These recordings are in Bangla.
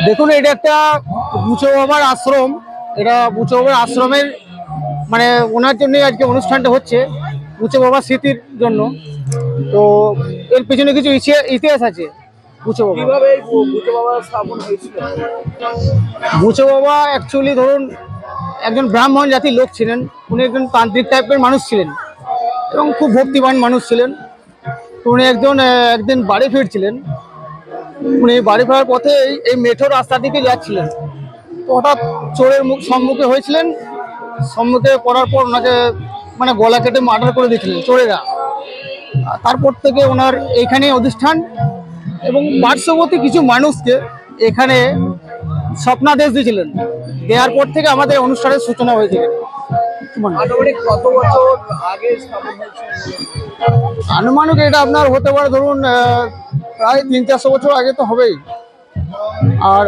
দেখুন, এটা একটা বুচো বাবার আশ্রম। এটা বুচো বাবার আশ্রমের মানে ওনার জন্যই আজকে অনুষ্ঠানটা হচ্ছে, বুচো বাবার স্মৃতির জন্য। তো এর পেছনে কিছু ইতিহাস আছে। বুচো বাবা কিভাবে এই বুদ্ধ বাবা স্থাপন হয়েছিল? বুচো বাবা অ্যাকচুয়ালি ধরুন একজন ব্রাহ্মণ জাতির লোক ছিলেন। উনি একজন তান্ত্রিক টাইপের মানুষ ছিলেন এবং খুব ভক্তিবান মানুষ ছিলেন। তো উনি একদিন বাড়ি ফিরছিলেন। উনি বাড়ি ফেরার পথে এই মেঠো রাস্তা দিকে যাচ্ছিলেন। তো হঠাৎ চোরের সম্মুখে হয়েছিলেন। সম্মুখে পড়ার পর ওনাকে মানে গলা কেটে মার্ডার করে দিয়েছিলেন চোরেরা। তারপর থেকে ওনার এইখানে অধিষ্ঠান এবং পার্শ্ববর্তী কিছু মানুষকে এখানে স্বপ্নাদেশ দিয়েছিলেন। দেওয়ার পর থেকে আমাদের অনুষ্ঠানের সূচনা হয়েছিল। আনুমানিক কত বছর আগে স্থাপন হয়েছিল? আনুমানিক এটা আপনার হতে পারে ধরুন প্রায় 300-400 বছর আগে তো হবেই। আর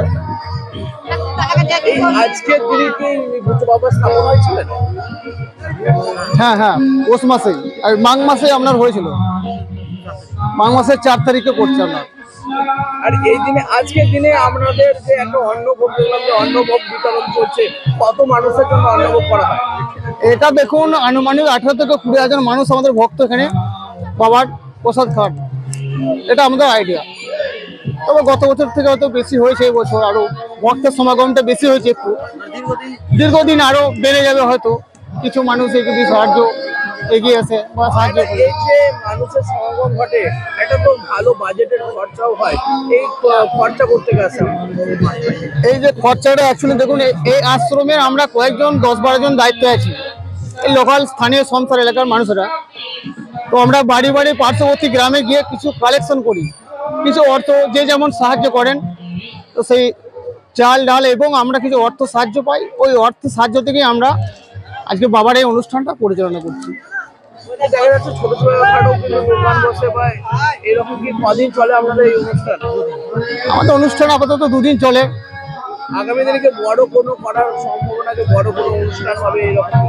এই আজকের দিনে কি বুদ্ধ বাবা স্থাপন হয়েছিলেন? হ্যাঁ হ্যাঁ, পৌষ মাসেই আর মাঘ মাসে আপনার হয়েছিল। মাঘ মাসের 4 তারিখে পড়ছে আপনার। আর এই দিনে আজকের দিনে আপনাদের যে একটা অন্নভোগ দেখলাম যে অন্নভোগ বিতরণ চলছে, কত মানুষের জন্য অন্নভোগ করা হয়? এটা দেখুন আনুমানিক 18 থেকে 20,000 মানুষ আমাদের ভক্ত এখানে বাবার প্রসাদ খান। এটা আমাদের আইডিয়া। তবে গত বছর থেকে হয়তো বেশি হয়েছে, এই বছর আরো ভক্তের সমাগমটা বেশি হয়েছে একটু। দীর্ঘদিন আরো বেড়ে যাবে হয়তো। কিছু মানুষ যদি সাহায্য এগিয়ে আসে বা সাহায্য করে। এই যে মানুষের সমাগম ঘটে, এটা তো ভালো বাজেটের খরচাও হয়। এই খরচা করতে গেছে এই যে খরচাটা অ্যাকচুয়ালি দেখুন, এই আশ্রমের আমরা কয়েকজন 10-12 জন দায়িত্বে আছি, এই লোকাল স্থানীয় সংসার এলাকার মানুষেরা। তো আমরা বাড়ি বাড়ি পার্শ্ববর্তী গ্রামে গিয়ে কিছু কালেকশন করি, কিছু অর্থ যে যেমন সাহায্য করেন। তো সেই চাল ডাল এবং আমরা কিছু অর্থ সাহায্য পাই। ওই অর্থ সাহায্য থেকেই আমরা আজকে বাবার এই অনুষ্ঠানটা পরিচালনা করছি। দেখা যাচ্ছে ছোট ছোটখাটো কিন্তু দোকান বসে বা এরকম কি কদিন চলে আপনাদের এই অনুষ্ঠান? আমাদের অনুষ্ঠান আপাতত 2 দিন চলে। আগামী দিনে কি বড় কোনো করার সম্ভাবনা, যে বড় কোনো অনুষ্ঠান হবে এরকম?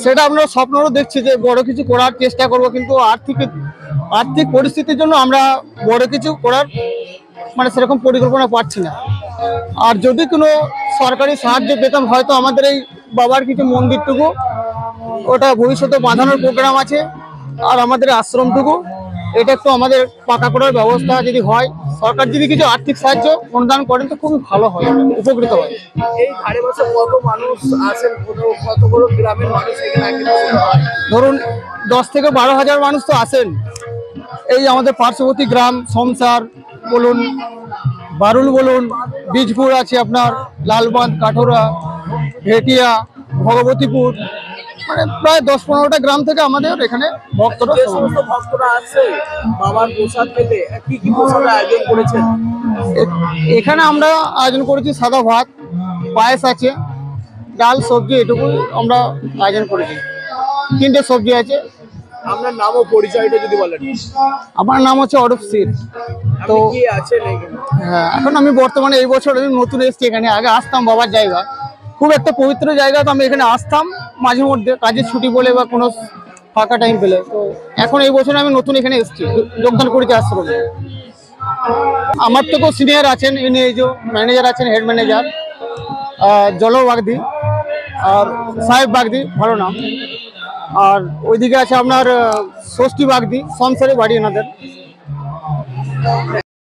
সেটা আমরা স্বপ্নও দেখছি যে বড় কিছু করার চেষ্টা করব, কিন্তু আর্থিক পরিস্থিতির জন্য আমরা বড় কিছু করার মানে সেরকম পরিকল্পনা পাচ্ছি না। আর যদি কোনো সরকারি সাহায্য পেতাম হয়তো আমাদের এই বাবার কিছু মন্দিরটুকু ওটা ভবিষ্যতে বাঁধানোর প্রোগ্রাম আছে। আর আমাদের আশ্রমটুকু এটা একটু আমাদের পাকা করার ব্যবস্থা যদি হয়, সরকার যদি কিছু আর্থিক সাহায্য অনুদান করেন তো খুবই ভালো হয়, উপকৃত হয়। এই ধারে পাশে কত মানুষ আছেন, কত বড় গ্রামের মানুষ এখানে একত্রিত হয়? ধরুন 10 থেকে 12,000 মানুষ তো আসেন। এই আমাদের পার্শ্ববর্তী গ্রাম সংসার বলুন, বারুল বলুন, বীজপুর আছে আপনার, লালবাঁধ, কাঠোরা, ভেটিয়া, ভগবতীপুর, মানে প্রায় 10-15টা গ্রাম থেকে আমাদের এখানে ভক্তরা। যে সমস্ত ভক্তরা আছে বাবার প্রসাদ পেতে, কি কি প্রসাদের আয়োজন করেছেন? এখানে আমরা আয়োজন করেছি সাদা ভাত, পায়েস আছে, ডাল, সবজি, এটুকুই আমরা আয়োজন করেছি। 3টে সবজি আছে। আপনার নাম ও পরিচয়টা যদি বলেন। আমার নাম হচ্ছে অরূপ সির। তো আপনি কি আছেন এখানে? হ্যাঁ, এখন আমি বর্তমানে এই বছর আমি নতুন এসেছি এখানে। আগে আসতাম বাবার জায়গা, খুব একটা পবিত্র জায়গা, তো আমি এখানে আসতাম মাঝে মধ্যে কাজের ছুটি বলে বা কোনো ফাঁকা টাইম পেলে। তো এখন এই বছর আমি নতুন এখানে এসেছি, যোগদান করেছি আশ্রমে। আমার থেকেও সিনিয়র আছেন, ইনি এই যে ম্যানেজার আছেন, হেড ম্যানেজার জল বাগদি আর সাহেব বাগদি, ভালো নাম। আর ওইদিকে আছে আপনার ষষ্ঠী বাগদি, সংসারে বাড়ি এনাদের।